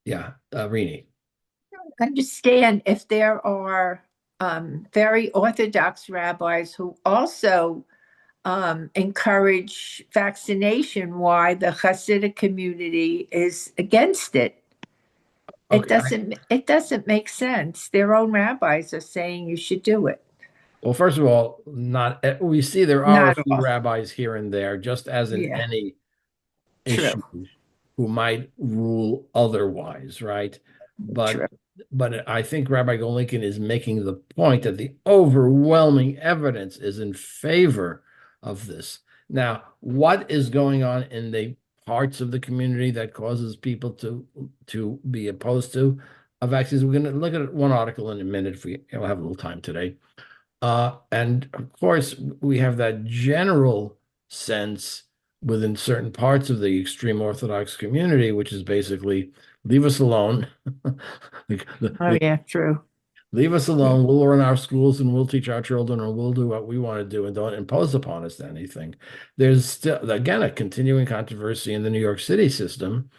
[SPEAKER 1] Yeah, Rini.
[SPEAKER 2] Understand if there are very orthodox rabbis who also encourage vaccination, why the Hasidic community is against it.
[SPEAKER 1] Okay.
[SPEAKER 2] It doesn't make sense. Their own rabbis are saying you should do it.
[SPEAKER 1] Well, first of all, not we see there are a
[SPEAKER 2] Not
[SPEAKER 1] few
[SPEAKER 2] all.
[SPEAKER 1] rabbis here and there, just as in
[SPEAKER 2] Yeah,
[SPEAKER 1] any
[SPEAKER 2] true,
[SPEAKER 1] issue, who might rule otherwise, right?
[SPEAKER 2] true.
[SPEAKER 1] But I think Rabbi Golinkin is making the point that the overwhelming evidence is in favor of this. Now, what is going on in the parts of the community that causes people to be opposed to vaccines? We're going to look at one article in a minute if we have a little time today. And of course, we have that general sense within certain parts of the extreme Orthodox community, which is basically leave us alone.
[SPEAKER 2] Oh yeah, true.
[SPEAKER 1] Leave us alone. We'll run our schools and we'll teach our children and we'll do what we want to do and don't impose upon us anything. There's still, again, a continuing controversy in the New York City system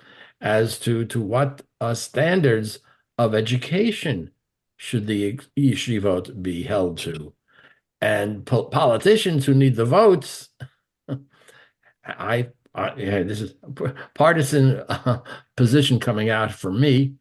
[SPEAKER 1] as to what standards of education should the yeshivot be held to. And politicians who need the votes, yeah, this is partisan position coming out for me.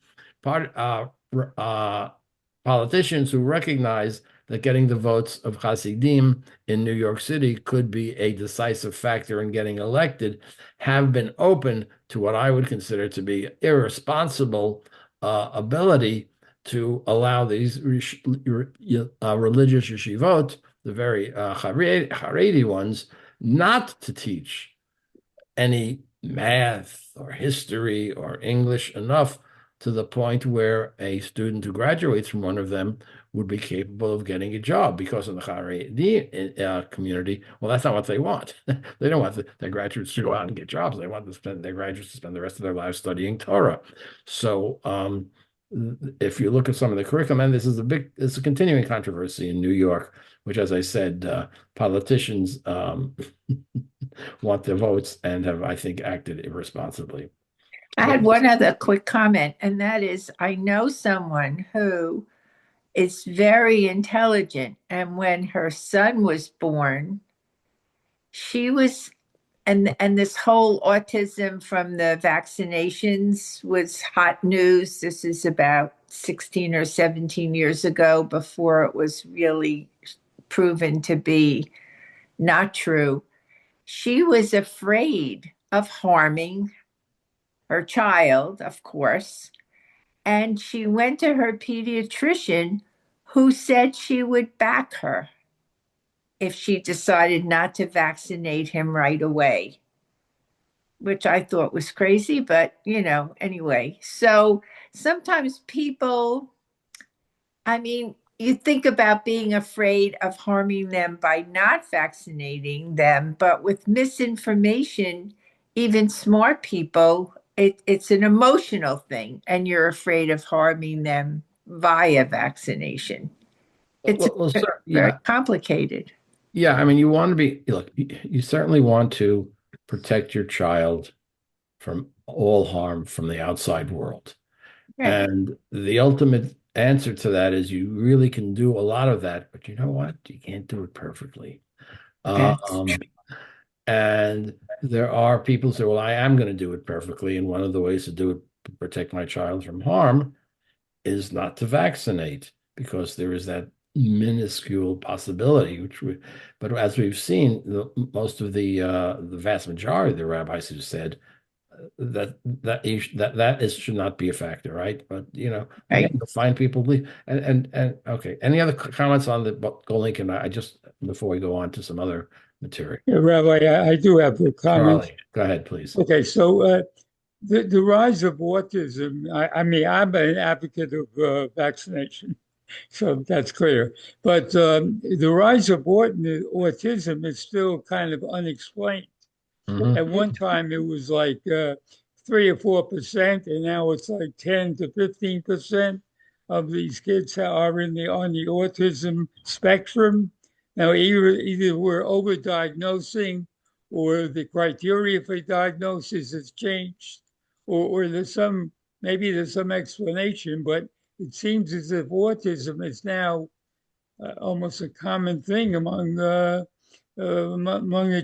[SPEAKER 1] Politicians who recognize that getting the votes of Hasidim in New York City could be a decisive factor in getting elected have been open to what I would consider to be irresponsible ability to allow these religious yeshivot, the very Haredi ones, not to teach any math or history or English enough to the point where a student who graduates from one of them would be capable of getting a job, because in the Haredi community, well, that's not what they want. They don't want their graduates to go out and get jobs. They want their graduates to spend the rest of their lives studying Torah. So if you look at some of the curriculum, and it's a continuing controversy in New York, which, as I said, politicians want their votes and have, I think, acted irresponsibly.
[SPEAKER 2] I had one other quick comment, and that is I know someone who is very intelligent, and when her son was born, she was and this whole autism from the vaccinations was hot news. This is about 16 or 17 years ago, before it was really proven to be not true. She was afraid of harming her child, of course, and she went to her pediatrician, who said she would back her if she decided not to vaccinate him right away, which I thought was crazy, but anyway. So sometimes people, I mean, you think about being afraid of harming them by not vaccinating them, but with misinformation, even smart people, it's an emotional thing, and you're afraid of harming them via vaccination. It's
[SPEAKER 1] Well, sir,
[SPEAKER 2] very
[SPEAKER 1] yeah,
[SPEAKER 2] complicated.
[SPEAKER 1] yeah. I mean, you want to be, look, you certainly want to protect your child from all harm from the outside world.
[SPEAKER 2] Right.
[SPEAKER 1] And the ultimate answer to that is you really can do a lot of that, but you know what? You can't do it perfectly.
[SPEAKER 2] That's
[SPEAKER 1] Um, and there are people who say, well, I am going to do it perfectly. And one of the ways to do it, to protect my child from harm, is not to vaccinate because there is that minuscule possibility, but as we've seen, most of the vast majority of the rabbis have said that is should not be a factor, right? But again,
[SPEAKER 2] right.
[SPEAKER 1] you'll find people believe. And okay, any other comments on the Go Lincoln? I just before we go on to some other material.
[SPEAKER 4] Yeah, Rabbi, I do have a comment.
[SPEAKER 1] Charlie, go ahead, please.
[SPEAKER 4] Okay, so the rise of autism, I mean, I'm an advocate of vaccination, so that's clear. But the rise of autism is still kind of unexplained.
[SPEAKER 1] Mhm.
[SPEAKER 4] At one time, it was like 3 or 4%, and now it's like 10 to 15% of these kids are on the autism spectrum. Now, either we're overdiagnosing, or the criteria for diagnosis has changed, or maybe there's some explanation, but it seems as if autism is now almost a common thing among the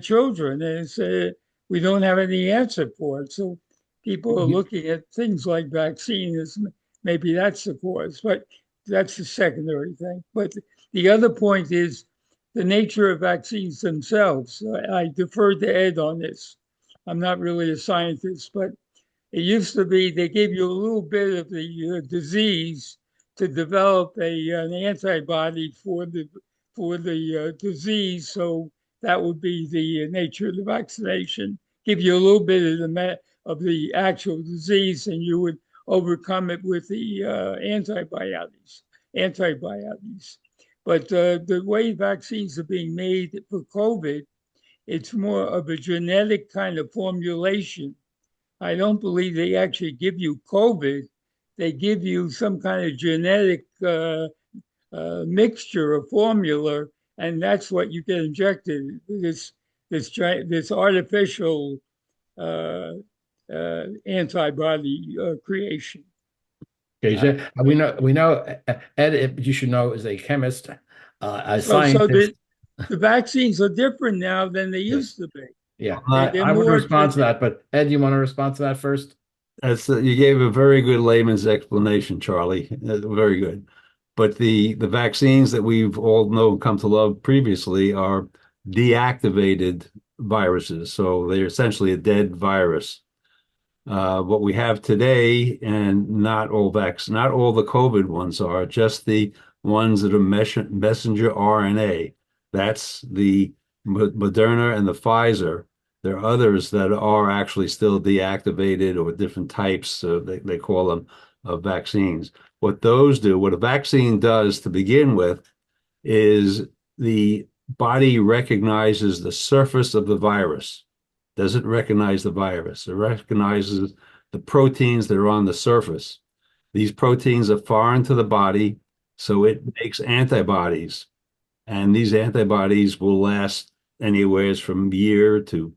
[SPEAKER 4] children. We don't have any answer for it. So people are looking at things like vaccines. Maybe that's the cause, but that's the secondary thing. But the other point is the nature of vaccines themselves. I defer to Ed on this. I'm not really a scientist, but it used to be they gave you a little bit of the disease to develop an antibody for the disease. So that would be the nature of the vaccination. Give you a little bit of the actual disease, and you would overcome it with the antibiotics. Antibiotics. But the way vaccines are being made for COVID, it's more of a genetic kind of formulation. I don't believe they actually give you COVID. They give you some kind of genetic mixture or formula, and that's what you get injected. This artificial antibody creation.
[SPEAKER 1] Okay, so we know Ed, you should know, is a chemist, a
[SPEAKER 4] So
[SPEAKER 1] scientist.
[SPEAKER 4] the vaccines are different now than they
[SPEAKER 1] Yeah,
[SPEAKER 4] used to be.
[SPEAKER 1] yeah.
[SPEAKER 4] They're
[SPEAKER 1] I want to
[SPEAKER 4] more.
[SPEAKER 1] respond to that, but Ed, you want to respond to that first?
[SPEAKER 3] You gave a very good layman's explanation, Charlie. Very good. But the vaccines that we've all known come to love previously are deactivated viruses. So they're essentially a dead virus. What we have today, and not all the COVID ones are, just the ones that are messenger RNA. That's the Moderna and the Pfizer. There are others that are actually still deactivated, or different types, they call them, of vaccines. What those do, what a vaccine does to begin with, is the body recognizes the surface of the virus. Doesn't recognize the virus. It recognizes the proteins that are on the surface. These proteins are foreign to the body, so it makes antibodies. And these antibodies will last anywhere from year to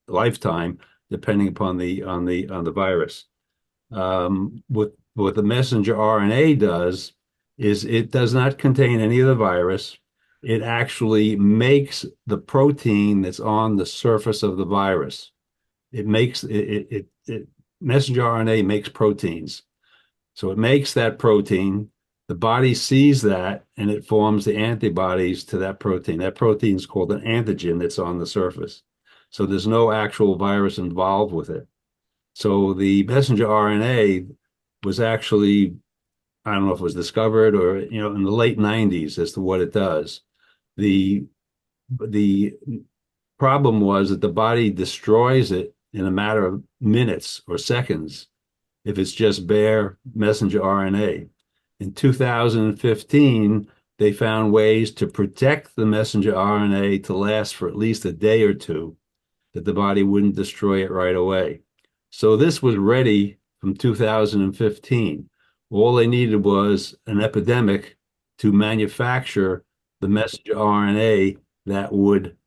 [SPEAKER 3] lifetime, depending upon the virus. What the messenger RNA does is it does not contain any of the virus. It actually makes the protein that's on the surface of the virus. Messenger RNA makes proteins. So it makes that protein. The body sees that, and it forms the antibodies to that protein. That protein is called an antigen that's on the surface. So there's no actual virus involved with it. So the messenger RNA was actually, I don't know if it was discovered or, in the late 90s as to what it does. The problem was that the body destroys it in a matter of minutes or seconds if it's just bare messenger RNA. In 2015, they found ways to protect the messenger RNA to last for at least a day or two, that the body wouldn't destroy it right away. So this was ready from 2015. All they needed was an epidemic to manufacture the messenger RNA that would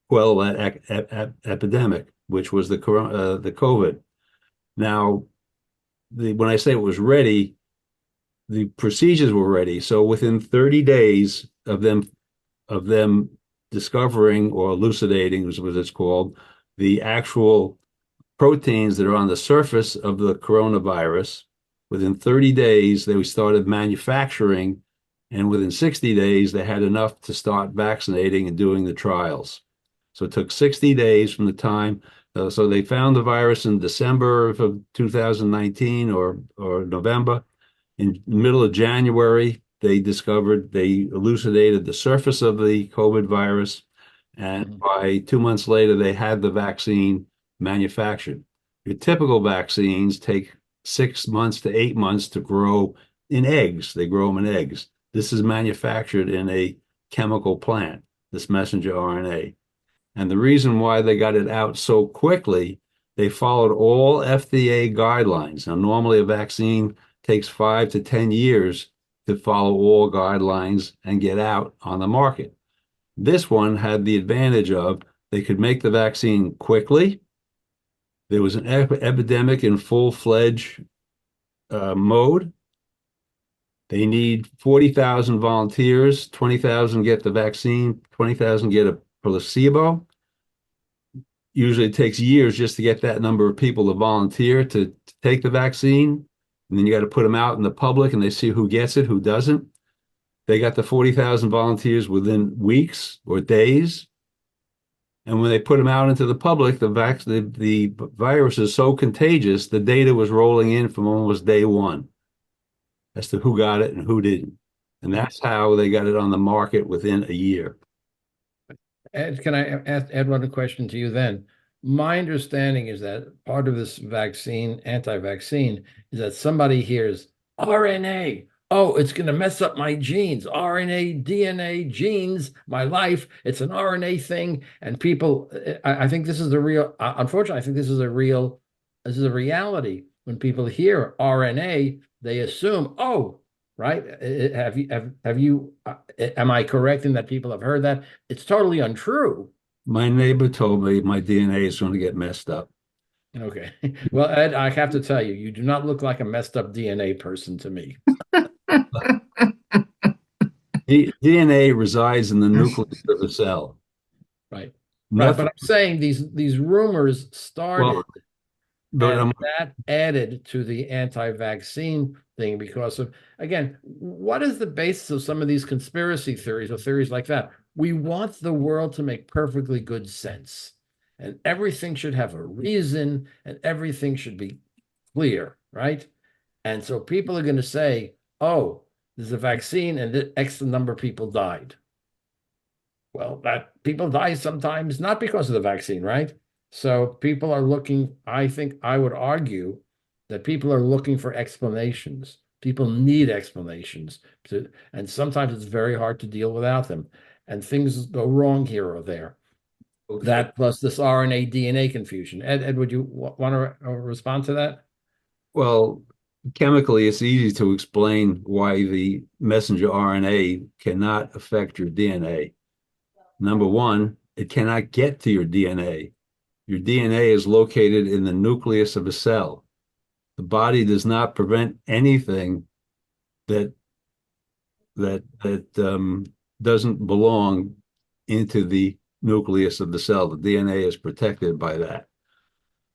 [SPEAKER 3] quell that epidemic, which was the COVID. Now, when I say it was ready, the procedures were ready. So within 30 days of them discovering or elucidating, is what it's called, the actual proteins that are on the surface of the coronavirus, within 30 days, they started manufacturing, and within 60 days, they had enough to start vaccinating and doing the trials. So it took 60 days from the time. So they found the virus in December of 2019 or November. In the middle of January, they elucidated the surface of the COVID virus. And by 2 months later, they had the vaccine manufactured. Your typical vaccines take 6 months to 8 months to grow in eggs. They grow them in eggs. This is manufactured in a chemical plant, this messenger RNA. And the reason why they got it out so quickly, they followed all FDA guidelines. Now, normally a vaccine takes 5 to 10 years to follow all guidelines and get out on the market. This one had the advantage of they could make the vaccine quickly. There was an epidemic in full-fledged mode. They need 40,000 volunteers, 20,000 get the vaccine, 20,000 get a placebo. Usually it takes years just to get that number of people to volunteer to take the vaccine. And then you got to put them out in the public and they see who gets it, who doesn't. They got the 40,000 volunteers within weeks or days. And when they put them out into the public, the virus is so contagious, the data was rolling in from almost day one as to who got it and who didn't. And that's how they got it on the market within a year.
[SPEAKER 1] Ed, can I add one question to you then? My understanding is that part of this vaccine, anti-vaccine, is that somebody hears RNA. Oh, it's going to mess up my genes. RNA, DNA, genes, my life. It's an RNA thing. And people, I think this is the real, unfortunately, I think this is a reality. When people hear RNA, they assume, oh, right? Am I correct in that people have heard that? It's totally untrue.
[SPEAKER 3] My neighbor told me my DNA is going to get messed up.
[SPEAKER 1] Okay. Well, Ed, I have to tell you, you do not look like a messed up DNA person to me.
[SPEAKER 3] DNA resides in the nucleus of the cell.
[SPEAKER 1] Right. Right. But I'm saying these rumors started, and that added to the anti-vaccine thing because of, again, what is the basis of some of these conspiracy theories or theories like that? We want the world to make perfectly good sense, and everything should have a reason, and everything should be clear, right? And so people are going to say, oh, there's a vaccine and X number of people died. Well, that people die sometimes not because of the vaccine, right? So people are looking, I think I would argue that people are looking for explanations. People need explanations and sometimes it's very hard to deal without them. And things go wrong here or there. Okay. That plus this RNA DNA confusion. Ed, would you want to respond to that?
[SPEAKER 3] Well, chemically, it's easy to explain why the messenger RNA cannot affect your DNA. Number one, it cannot get to your DNA. Your DNA is located in the nucleus of a cell. The body does not prevent anything that doesn't belong into the nucleus of the cell. The DNA is protected by that.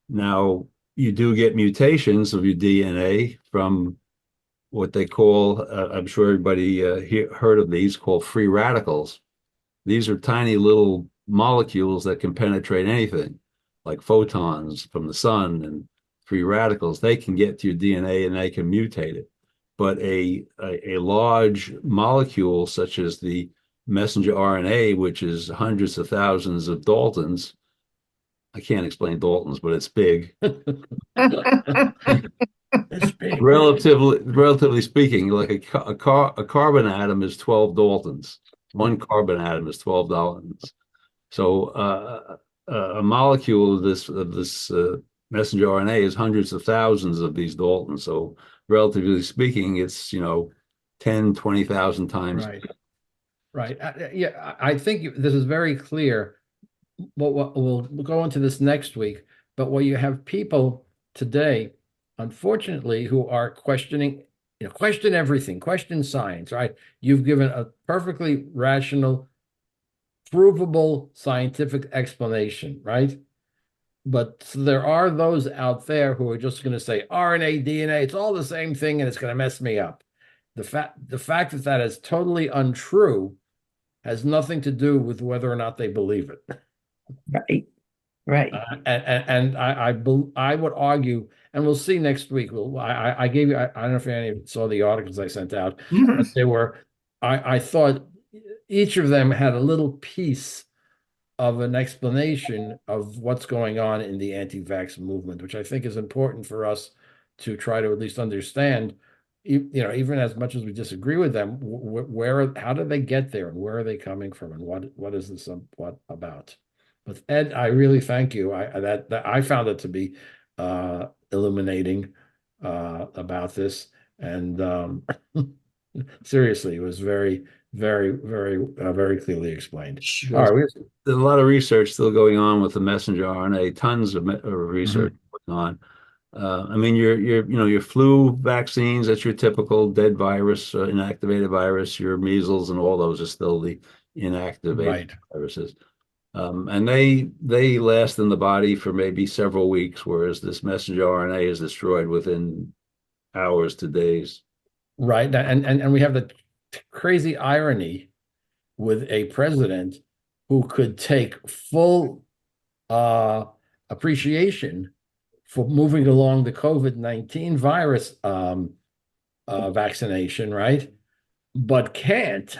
[SPEAKER 3] Now, you do get mutations of your DNA from what they call, I'm sure everybody heard of these, called free radicals. These are tiny little molecules that can penetrate anything, like photons from the sun and free radicals, they can get to your DNA and they can mutate it. But a large molecule such as the messenger RNA, which is hundreds of thousands of Daltons, I can't explain Daltons, but it's big.
[SPEAKER 1] It's big.
[SPEAKER 3] Relatively speaking, like a carbon atom is 12 Daltons. One carbon atom is 12 Daltons. So a molecule of this messenger RNA is hundreds of thousands of these Daltons. So relatively speaking, it's 10, 20,000 times.
[SPEAKER 1] Right. Right. Yeah, I think this is very clear. We'll go into this next week, but where you have people today, unfortunately, who are questioning, question everything, question science, right? You've given a perfectly rational, provable scientific explanation, right? But there are those out there who are just going to say RNA, DNA, it's all the same thing, and it's going to mess me up. The fact that that is totally untrue has nothing to do with whether or not they believe it.
[SPEAKER 2] Right. Right.
[SPEAKER 1] And I would argue, and we'll see next week. I gave you, I don't know if any of you saw the articles I sent out, but they were, I thought each of them had a little piece of an explanation of what's going on in the anti-vax movement, which I think is important for us to try to at least understand, even as much as we disagree with them, how did they get there and where are they coming from and what is this what about? But Ed, I really thank you. I found it to be illuminating about this, and seriously, it was very, very, very, very clearly explained. All right,
[SPEAKER 3] There's a lot of research still going on with the messenger RNA. Tons of research going on. I mean, your flu vaccines, that's your typical dead virus, inactivated virus. Your measles and all those are still the inactivated viruses. And they last in the body for maybe several weeks, whereas this messenger RNA is destroyed within hours to days.
[SPEAKER 1] Right. And we have the crazy irony with a president who could take full appreciation for moving along the COVID-19 virus vaccination, right? But can't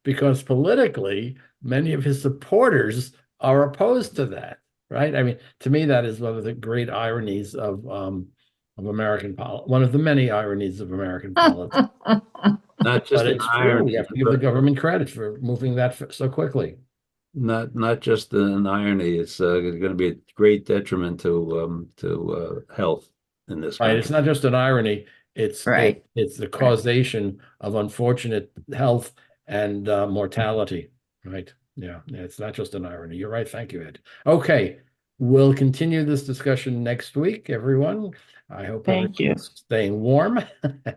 [SPEAKER 1] because politically, many of his supporters are opposed to that, right? I mean, to me, that is one of the great ironies of American politics, one of the many ironies of American politics.
[SPEAKER 3] Not just
[SPEAKER 1] But
[SPEAKER 3] an
[SPEAKER 1] it's true.
[SPEAKER 3] irony,
[SPEAKER 1] We have to give the government credit for moving that so quickly.
[SPEAKER 3] not just an irony. It's going to be a great detriment to health in this
[SPEAKER 1] Right.
[SPEAKER 3] country.
[SPEAKER 1] It's not just an irony. It's
[SPEAKER 2] Right.
[SPEAKER 1] it's the causation of unfortunate health and mortality. Right. Yeah. It's not just an irony. You're right. Thank you, Ed. Okay. We'll continue this discussion next week, everyone. I hope
[SPEAKER 2] Thank you.
[SPEAKER 1] everyone's staying warm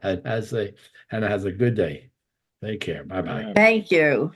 [SPEAKER 1] and has a good day. Take care. Bye-bye.
[SPEAKER 2] Thank you.